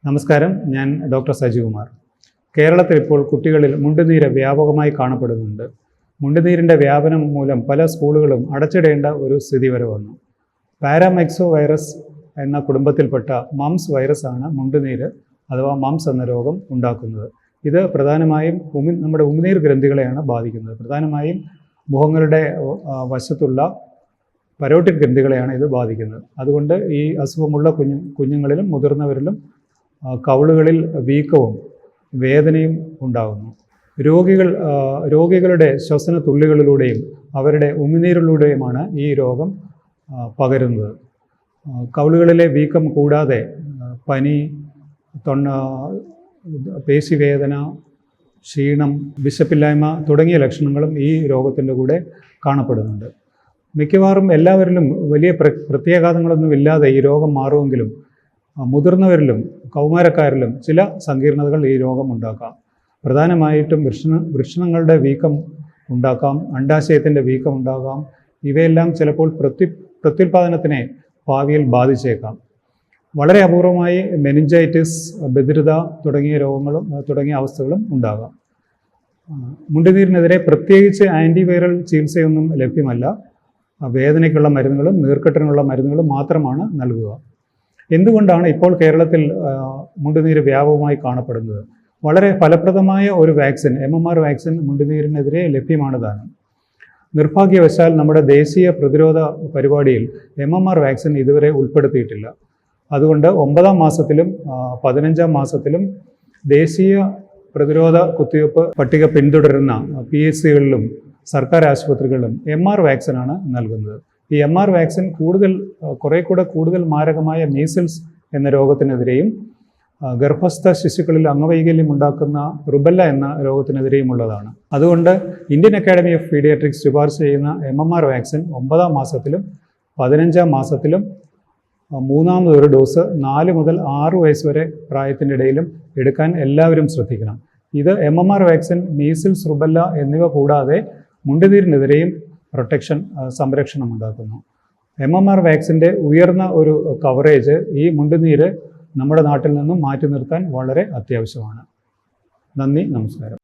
നമസ്കാരം, ഞാൻ ഡോക്ടർ സജികുമാർ. കേരളത്തിൽ ഇപ്പോൾ കുട്ടികളിൽ മുണ്ടുനീര് വ്യാപകമായി കാണപ്പെടുന്നുണ്ട്. മുണ്ടുനീരിൻ്റെ വ്യാപനം മൂലം പല സ്കൂളുകളും അടച്ചിടേണ്ട ഒരു സ്ഥിതി വരെ വന്നു. പാരാമൈക്സോ വൈറസ് എന്ന കുടുംബത്തിൽപ്പെട്ട മംസ് വൈറസാണ് മുണ്ടുനീര് അഥവാ മംസ് എന്ന രോഗം ഉണ്ടാക്കുന്നത്. ഇത് പ്രധാനമായും നമ്മുടെ ഉമിനീർ ഗ്രന്ഥികളെയാണ് ബാധിക്കുന്നത്. പ്രധാനമായും മുഖങ്ങളുടെ വശത്തുള്ള പരോട്ടിഡ് ഗ്രന്ഥികളെയാണ് ഇത് ബാധിക്കുന്നത്. അതുകൊണ്ട് ഈ അസുഖമുള്ള കുഞ്ഞുങ്ങളിലും മുതിർന്നവരിലും കവിളുകളിൽ വീക്കവും വേദനയും ഉണ്ടാകുന്നു. രോഗികളുടെ ശ്വസന തുള്ളികളിലൂടെയും അവരുടെ ഉമിനീരിലൂടെയുമാണ് ഈ രോഗം പകരുന്നത്. കവിളുകളിലെ വീക്കം കൂടാതെ പനി, പേശിവേദന, ക്ഷീണം, വിശപ്പില്ലായ്മ തുടങ്ങിയ ലക്ഷണങ്ങളും ഈ രോഗത്തിൻ്റെ കൂടെ കാണപ്പെടുന്നുണ്ട്. മിക്കവാറും എല്ലാവരിലും വലിയ പ്രത്യാഘാതങ്ങളൊന്നും ഇല്ലാതെ ഈ രോഗം മാറുമെങ്കിലും മുതിർന്നവരിലും കൗമാരക്കാരിലും ചില സങ്കീർണതകൾ ഈ രോഗം ഉണ്ടാക്കാം. പ്രധാനമായിട്ടും വൃഷണങ്ങളുടെ വീക്കം ഉണ്ടാക്കാം, അണ്ഡാശയത്തിൻ്റെ വീക്കം ഉണ്ടാകാം. ഇവയെല്ലാം ചിലപ്പോൾ പ്രത്യുൽപാദനത്തിനെ ഭാവിയിൽ ബാധിച്ചേക്കാം. വളരെ അപൂർവമായി മെനിഞ്ചൈറ്റിസ്, ബധിരത തുടങ്ങിയ അവസ്ഥകളും ഉണ്ടാകാം. മുണ്ടുനീരിനെതിരെ പ്രത്യേകിച്ച് ആൻറ്റിവൈറൽ ചികിത്സയൊന്നും ലഭ്യമല്ല. വേദനയ്ക്കുള്ള മരുന്നുകളും നീർക്കെട്ടിനുള്ള മരുന്നുകളും മാത്രമാണ് നൽകുക. എന്തുകൊണ്ടാണ് ഇപ്പോൾ കേരളത്തിൽ മുണ്ടുനീര് വ്യാപകമായി കാണപ്പെടുന്നത്? വളരെ ഫലപ്രദമായ ഒരു വാക്സിൻ, MMR വാക്സിൻ മുണ്ടുനീരിനെതിരെ ലഭ്യമാണ് താനും. നിർഭാഗ്യവശാൽ നമ്മുടെ ദേശീയ പ്രതിരോധ പരിപാടിയിൽ MMR വാക്സിൻ ഇതുവരെ ഉൾപ്പെടുത്തിയിട്ടില്ല. അതുകൊണ്ട് 9ാം മാസത്തിലും 15ാം മാസത്തിലും ദേശീയ പ്രതിരോധ കുത്തിവയ്പ്പ് പട്ടിക പിന്തുടരുന്ന PHCകളിലും സർക്കാർ ആശുപത്രികളിലും MR വാക്സിനാണ് നൽകുന്നത്. ഈ MR വാക്സിൻ കൂടുതൽ മാരകമായ മീസിൽസ് എന്ന രോഗത്തിനെതിരെയും ഗർഭസ്ഥ ശിശുക്കളിൽ അംഗവൈകല്യം ഉണ്ടാക്കുന്ന റുബെല്ല എന്ന രോഗത്തിനെതിരെയും ഉള്ളതാണ്. അതുകൊണ്ട് ഇന്ത്യൻ അക്കാഡമി ഓഫ് പീഡിയാട്രിക്സ് ശുപാർശ ചെയ്യുന്ന MMR വാക്സിൻ 9ാം മാസത്തിലും 15ാം മാസത്തിലും 3ാമതൊരു ഡോസ് 4 മുതൽ 6 വയസ്സ് വരെ പ്രായത്തിൻ്റെ ഇടയിലും എടുക്കാൻ എല്ലാവരും ശ്രദ്ധിക്കണം. ഇത് MMR വാക്സിൻ മീസിൽസ്, റുബെല്ല എന്നിവ കൂടാതെ മുണ്ടുനീരിനെതിരെയും സംരക്ഷണം ഉണ്ടാക്കുന്നു. MMR വാക്സിൻ്റെ ഉയർന്ന ഒരു കവറേജ് ഈ മുണ്ടുനീര് നമ്മുടെ നാട്ടിൽ നിന്നും മാറ്റി നിർത്താൻ വളരെ അത്യാവശ്യമാണ്. നന്ദി, നമസ്കാരം.